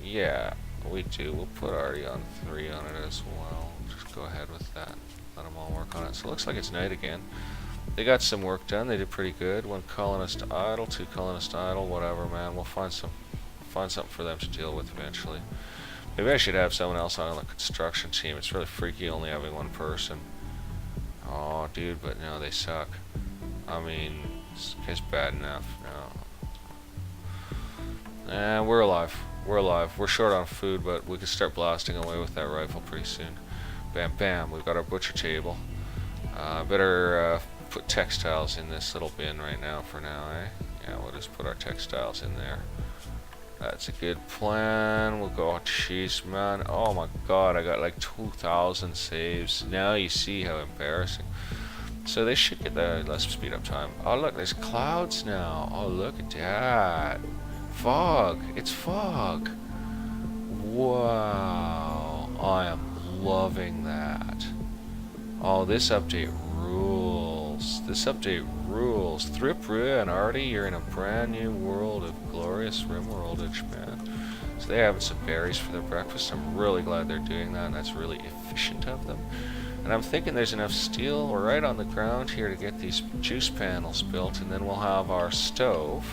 Yeah, we do. We'll put Artie on 3 on it as well. Just go ahead with that. Let them all work on it. So it looks like it's night again. They got some work done. They did pretty good. 1 colonist idle, 2 colonist idle, whatever, man. We'll find something for them to deal with eventually. Maybe I should have someone else on the construction team. It's really freaky only having 1 person. Oh, dude, but no, they suck. I mean, it's bad enough. No. And we're alive. We're alive. We're short on food, but we can start blasting away with that rifle pretty soon. Bam, bam. We've got our butcher table. Better put textiles in this little bin right now for now, eh? Yeah, we'll just put our textiles in there. That's a good plan. We'll go, oh, jeez, man. Oh my god, I got like 2,000 saves. Now you see how embarrassing. So they should get the less speed up time. Oh, look, there's clouds now. Oh, look at that. Fog. It's fog. Wow. I am loving that. Oh, this update rules. This update rules. Thrip and Artie, you're in a brand new world of glorious RimWorldage, man. So they're having some berries for their breakfast. I'm really glad they're doing that, and that's really efficient of them. And I'm thinking there's enough steel right on the ground here to get these juice panels built, and then we'll have our stove.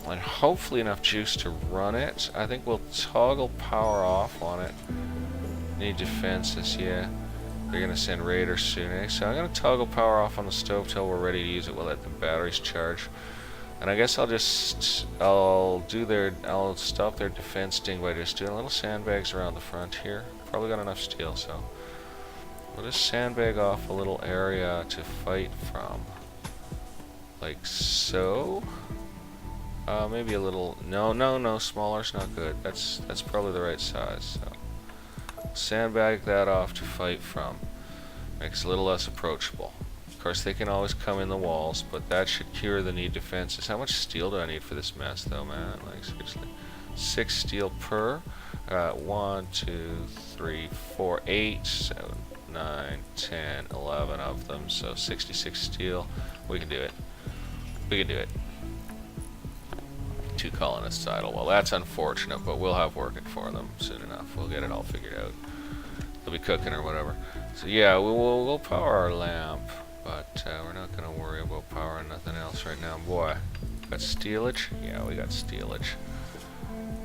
And hopefully enough juice to run it. I think we'll toggle power off on it. Need defenses, yeah. They're going to send raiders soon, eh? So I'm going to toggle power off on the stove till we're ready to use it. We'll let the batteries charge. And I guess I'll stop their defense sting by just doing little sandbags around the front here. Probably got enough steel, so we'll just sandbag off a little area to fight from. Like so. Maybe a little, no, smaller's not good. That's probably the right size, so. Sandbag that off to fight from. Makes it a little less approachable. Of course, they can always come in the walls, but that should cure the need defenses. How much steel do I need for this mess, though, man? Like, seriously. 6 steel per. 1, 2, 3, 4, 8, 7, 9, 10, 11 of them. So 66 steel. We can do it. We can do it. 2 colonists idle. Well, that's unfortunate, but we'll have working for them soon enough. We'll get it all figured out. They'll be cooking or whatever. So yeah, we'll power our lamp, but we're not going to worry about powering nothing else right now. Boy, got steelage? Yeah, we got steelage.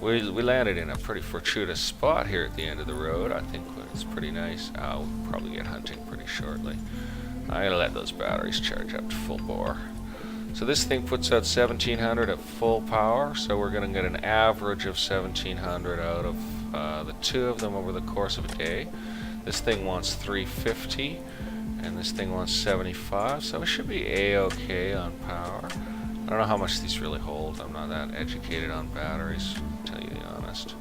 We landed in a pretty fortuitous spot here at the end of the road. I think it's pretty nice. We'll probably get hunting pretty shortly. I'm going to let those batteries charge up to full bore. So this thing puts out 1700 at full power, so we're going to get an average of 1700 out of the 2 of them over the course of a day. This thing wants 350, and this thing wants 75, so it should be a-okay on power. I don't know how much these really hold. I'm not that educated on batteries, to tell you the honest.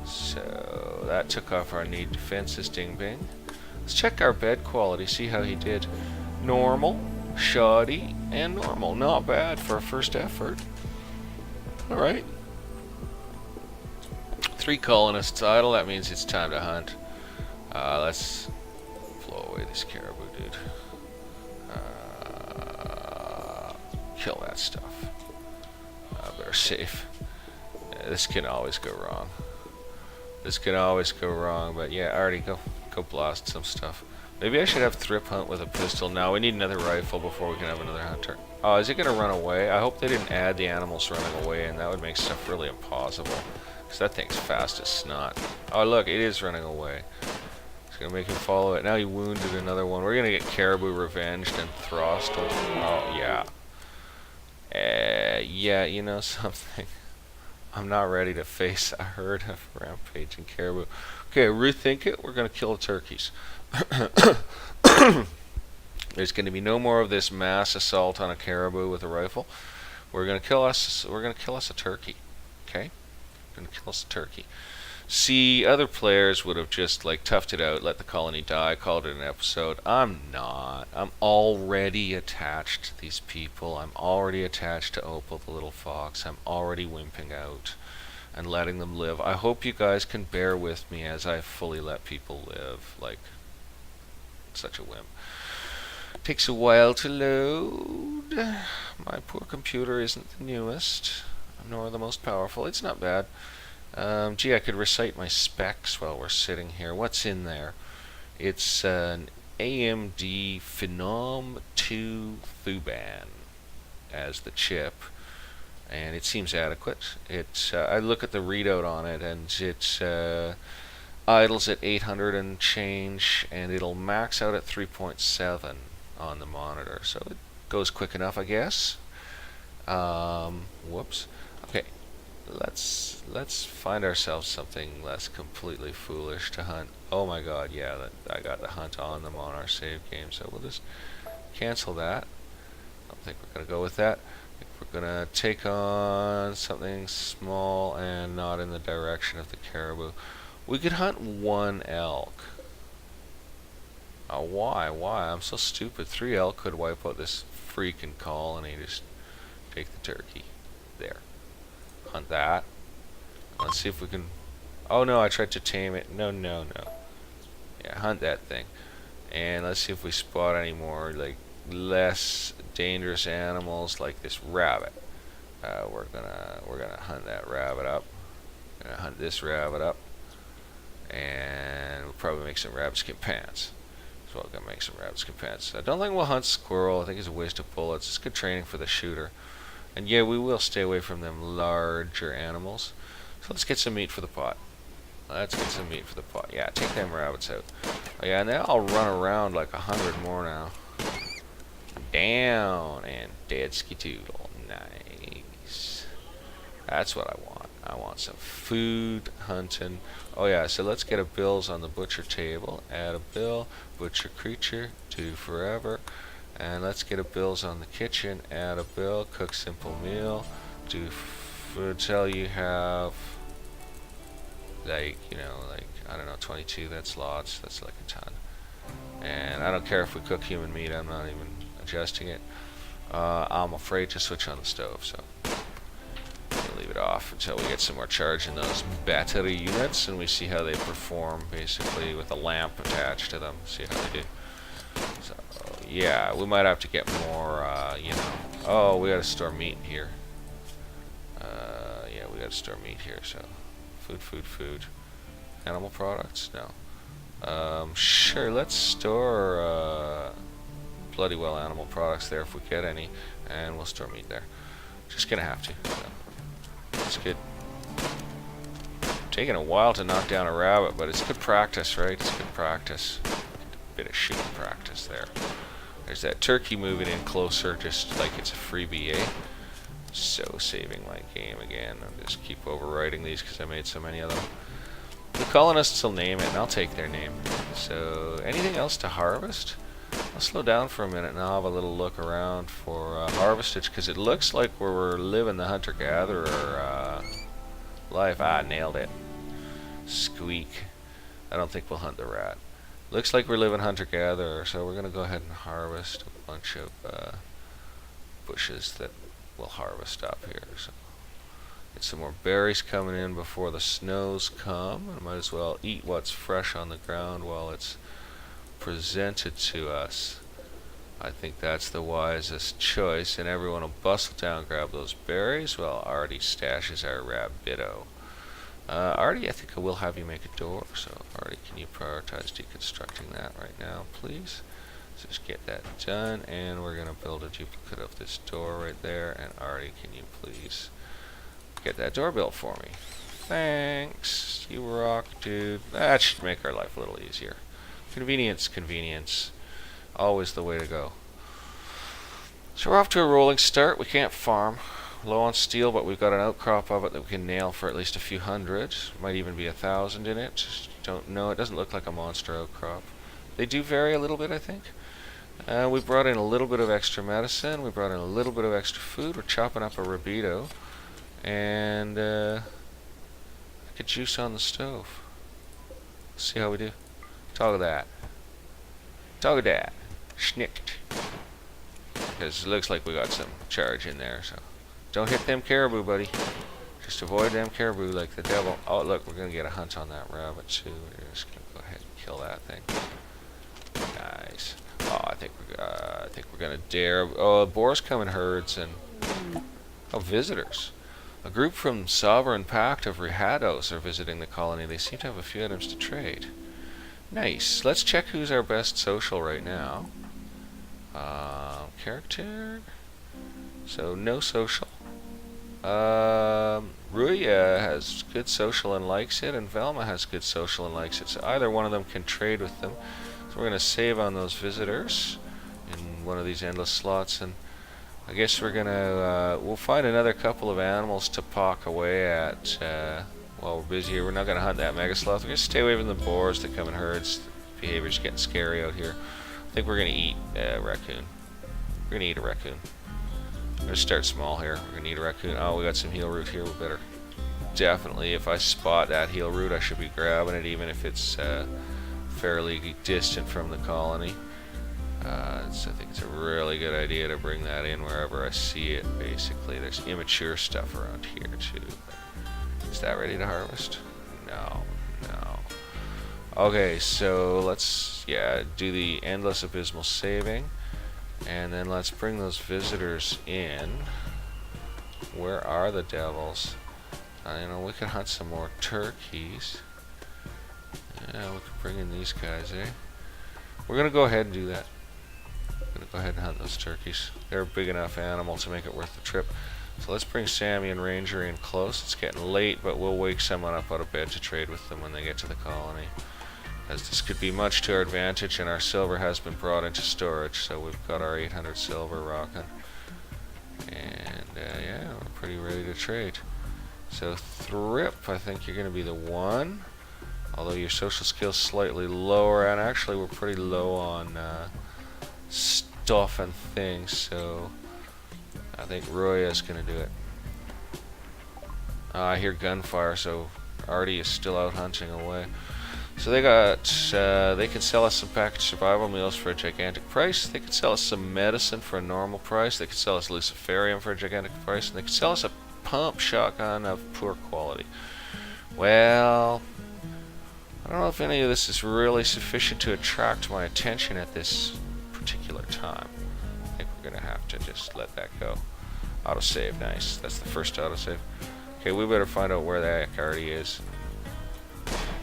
So that took off our need defenses, ding bing. Let's check our bed quality, see how he did. Normal, shoddy, and normal. Not bad for a first effort. Alright. 3 colonists idle, that means it's time to hunt. Let's blow away this caribou, dude. Kill that stuff. Better save. Yeah, this can always go wrong. This can always go wrong, but yeah, already go blast some stuff. Maybe I should have Thrip hunt with a pistol. No, we need another rifle before we can have another hunter. Oh, is it going to run away? I hope they didn't add the animals running away, and that would make stuff really impossible. Because that thing's fast as snot. Oh, look, it is running away. It's going to make him follow it. Now he wounded another one. We're going to get caribou revenged and throstled. Oh, yeah. Yeah, you know something? I'm not ready to face a herd of rampaging caribou. Okay, rethink it. We're going to kill the turkeys. There's going to be no more of this mass assault on a caribou with a rifle. We're going to kill us a turkey. Okay? We're going to kill us a turkey. See, other players would have just like toughed it out, let the colony die, called it an episode. I'm not. I'm already attached to these people. I'm already attached to Opal the little fox. I'm already wimping out and letting them live. I hope you guys can bear with me as I fully let people live. Like, such a wimp. Takes a while to load. My poor computer isn't the newest, nor the most powerful. It's not bad. Gee, I could recite my specs while we're sitting here. What's in there? It's an AMD Phenom 2 Thuban as the chip, and it seems adequate. I look at the readout on it, and it idles at 800 and change, and it'll max out at 3.7 on the monitor, so it goes quick enough, I guess. Whoops. Okay. Let's find ourselves something less completely foolish to hunt. Oh my god, yeah, I got the hunt on them on our save game, so we'll just cancel that. I don't think we're going to go with that. I think we're going to take on something small and not in the direction of the caribou. We could hunt one elk. Oh, why? I'm so stupid. 3 elk could wipe out this freaking colony. Just take the turkey. There. Hunt that. Let's see if we can... Oh no, I tried to tame it. No. Yeah, hunt that thing. And let's see if we spot any more, like, less dangerous animals like this rabbit. We're gonna hunt that rabbit up. Gonna hunt this rabbit up. And we'll probably make some rabbit skin pants. So we're gonna make some rabbit skin pants. I don't think we'll hunt squirrel. I think it's a waste of bullets. It's good training for the shooter. And yeah, we will stay away from them larger animals. So let's get some meat for the pot. Yeah, take them rabbits out. Oh yeah, and they all run around like 100 more now. Down and dead skitoodle. Nice. That's what I want. I want some food hunting. Oh yeah, so let's get a bills on the butcher table. Add a bill. Butcher creature. 2 forever. And let's get a bills on the kitchen. Add a bill. Cook simple meal. Do until you have, like, you know, like, I don't know, 22. That's lots. That's like a ton. And I don't care if we cook human meat. I'm not even adjusting it. I'm afraid to switch on the stove, so we'll leave it off until we get some more charge in those battery units and we see how they perform, basically with a lamp attached to them. See how they do. So yeah, we might have to get more, you know. Oh, we gotta store meat here. Yeah, we gotta store meat here, so food. Animal products? No. Sure, let's store, bloody well animal products there if we get any, and we'll store meat there. Just gonna have to. So. It's good. Taking a while to knock down a rabbit, but it's good practice, right? It's good practice. A bit of shooting practice there. There's that turkey moving in closer, just like it's a freebie, eh? So saving my game again. I'll just keep overwriting these because I made so many of them. The colonists will name it, and I'll take their name. So, anything else to harvest? I'll slow down for a minute and I'll have a little look around for harvestage, because it looks like we're living the hunter-gatherer life. Ah, nailed it. Squeak. I don't think we'll hunt the rat. Looks like we're living hunter-gatherer, so we're going to go ahead and harvest a bunch of bushes that we'll harvest up here. So get some more berries coming in before the snows come. I might as well eat what's fresh on the ground while it's presented to us. I think that's the wisest choice, and everyone will bustle down and grab those berries while Artie stashes our rabbito. Artie, I think I will have you make a door, so Artie, can you prioritize deconstructing that right now, please? Let's just get that done, and we're going to build a duplicate of this door right there, and Artie, can you please get that door built for me? Thanks, you rock, dude. That should make our life a little easier. Convenience. Always the way to go. So we're off to a rolling start. We can't farm. Low on steel, but we've got an outcrop of it that we can nail for at least a few hundred. Might even be 1,000 in it. Just don't know. It doesn't look like a monster outcrop. They do vary a little bit, I think. We brought in a little bit of extra medicine. We brought in a little bit of extra food. We're chopping up a rabbito. And I get juice on the stove. See how we do. Talk of that. Talk of that. Schnicked. Because it looks like we got some charge in there, so don't hit them caribou, buddy. Just avoid them caribou like the devil. Oh, look, we're gonna get a hunt on that rabbit too. We're just gonna go ahead and kill that thing. Nice. Oh, I think we're gonna dare. Oh, boars come in herds and visitors. A group from Sovereign Pact of Rihados are visiting the colony. They seem to have a few items to trade. Nice. Let's check who's our best social right now. Character. So no social. Ruya has good social and likes it, and Velma has good social and likes it. So either one of them can trade with them. So we're going to save on those visitors in one of these endless slots, and I guess we're going to we'll find another couple of animals to pock away at while we're busy here. We're not going to hunt that mega sloth. We're going to stay away from the boars that come in herds. Behavior's getting scary out here. I think we're going to eat a raccoon. We're going to eat a raccoon. We're going to start small here. We're going to eat a raccoon. Oh, we got some heel root here. We better definitely, if I spot that heel root, I should be grabbing it, even if it's fairly distant from the colony. I think it's a really good idea to bring that in wherever I see it, basically. There's immature stuff around here, too. Is that ready to harvest? No. Okay, so let's, do the endless abysmal saving. And then let's bring those visitors in. Where are the devils? We could hunt some more turkeys. Yeah, we could bring in these guys, eh? We're going to go ahead and do that. We're going to go ahead and hunt those turkeys. They're a big enough animal to make it worth the trip. So let's bring Sammy and Ranger in close. It's getting late, but we'll wake someone up out of bed to trade with them when they get to the colony. As this could be much to our advantage, and our silver has been brought into storage, so we've got our 800 silver rocking. And we're pretty ready to trade. So Thrip, I think you're going to be the one. Although your social skill's slightly lower, and actually we're pretty low on stuff and things, so I think Roya is going to do it. I hear gunfire, so Artie is still out hunting away. So they can sell us some packaged survival meals for a gigantic price. They could sell us some medicine for a normal price. They could sell us luciferium for a gigantic price, and they could sell us a pump shotgun of poor quality. Well, I don't know if any of this is really sufficient to attract my attention at this particular time. I think we're going to have to just let that go. Autosave, nice. That's the first autosave. Okay, we better find out where the heck Artie is.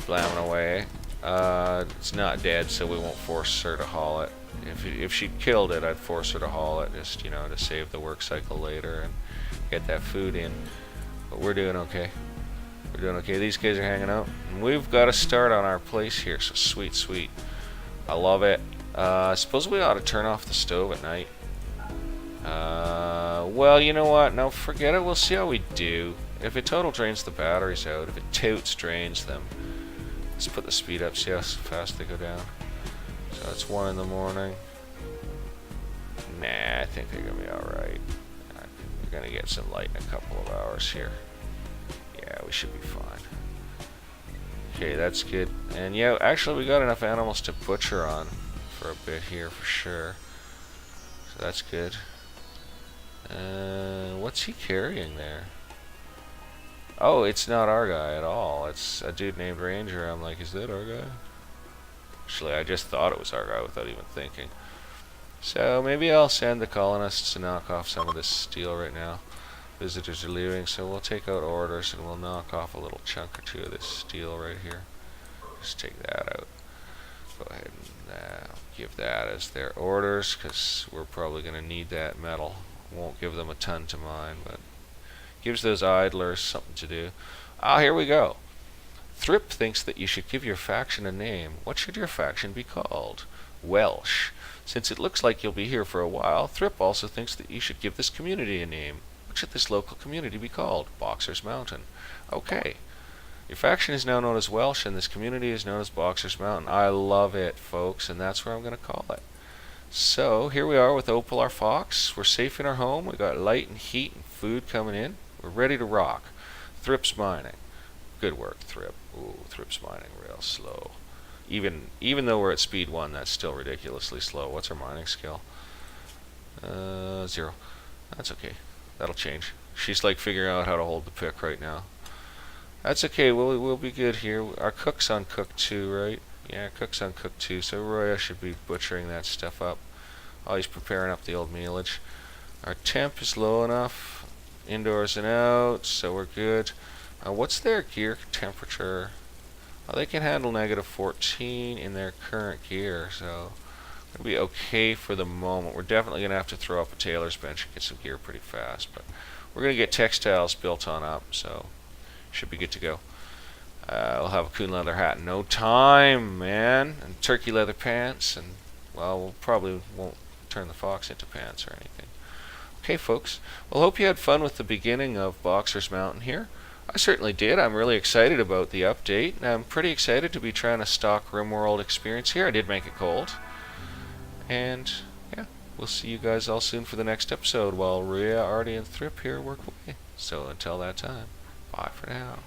Blamming away. It's not dead, so we won't force her to haul it. If she killed it, I'd force her to haul it, just, to save the work cycle later and get that food in. But we're doing okay. We're doing okay. These guys are hanging out. And we've got to start on our place here, so sweet. I love it. I suppose we ought to turn off the stove at night. Well, you know what? No, forget it. We'll see how we do. If it total drains the batteries out, if it totes drains them, let's put the speed up, see how fast they go down. So it's 1 in the morning. Nah, I think they're going to be alright. We're going to get some light in a couple of hours here. Yeah, we should be fine. Okay, that's good. And yeah, actually we got enough animals to butcher on for a bit here for sure. So that's good. What's he carrying there? Oh, it's not our guy at all. It's a dude named Ranger. I'm like, is that our guy? Actually, I just thought it was our guy without even thinking. So maybe I'll send the colonists to knock off some of this steel right now. Visitors are leaving, so we'll take out orders and we'll knock off a little chunk or two of this steel right here. Just take that out. Go ahead and give that as their orders, because we're probably going to need that metal. Won't give them a ton to mine, but gives those idlers something to do. Ah, here we go. Thrip thinks that you should give your faction a name. What should your faction be called? Welsh. Since it looks like you'll be here for a while, Thrip also thinks that you should give this community a name. What should this local community be called? Boxer's Mountain. Okay. Your faction is now known as Welsh, and this community is known as Boxer's Mountain. I love it, folks, and that's what I'm going to call it. So, here we are with Opal, our fox. We're safe in our home. We got light and heat and food coming in. We're ready to rock. Thrip's mining. Good work, Thrip. Ooh, Thrip's mining real slow. Even though we're at speed 1, that's still ridiculously slow. What's our mining skill? 0. That's okay. That'll change. She's like figuring out how to hold the pick right now. That's okay. We'll be good here. Our cook's on cook 2, right? Yeah, cook's on cook 2. So Roya should be butchering that stuff up. Oh, he's preparing up the old mealage. Our temp is low enough. Indoors and out, so we're good. What's their gear temperature? Oh, they can handle negative 14 in their current gear, so it'll be okay for the moment. We're definitely going to have to throw up a tailor's bench and get some gear pretty fast, but we're going to get textiles built on up, so should be good to go. We'll have a coon leather hat in no time, man, and turkey leather pants, and well, we'll probably won't turn the fox into pants or anything. Okay, folks. Well, hope you had fun with the beginning of Boxer's Mountain here. I certainly did. I'm really excited about the update, and I'm pretty excited to be trying to stock RimWorld experience here. I did make it cold. And, yeah, we'll see you guys all soon for the next episode while Rhea, Artie, and Thrip here work away. So until that time, bye for now.